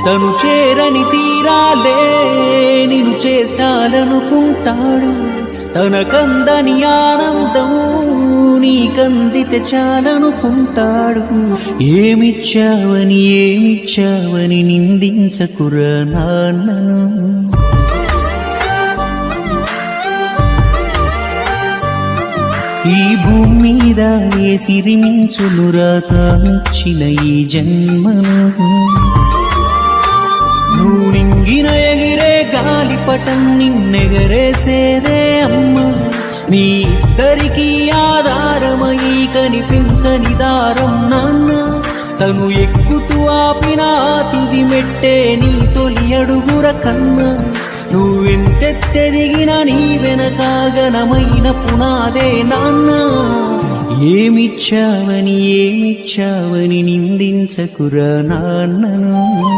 తను చేరని తీరాలే నిన్ను చేర్చాలనుకుంటాడు. తనకందని ఆనందం నీకందితే చాలనుకుంటాడు. ఏమిచ్చావని నిందించకురా నాన్నను. ఈ భూమి మీద ఏ సిరిమించునురా తామిచ్చిన ఈ జన్మను. నువ్వు నింగిన ఎగిరే గాలిపటం నిన్నెగరేసేదే అమ్మ. నీ ఇద్దరికీ ఆధారమై కనిపించని దారం నాన్న. తను ఎక్కుతూ ఆపిన తుది మెట్టే నీ తొలి అడుగుర కన్నా. నువ్వెంతెత్తెదిగిన నీ వెనక ఘనమైన పునాదే నాన్న. ఏమిచ్చావని నిందించకురా నాన్నను.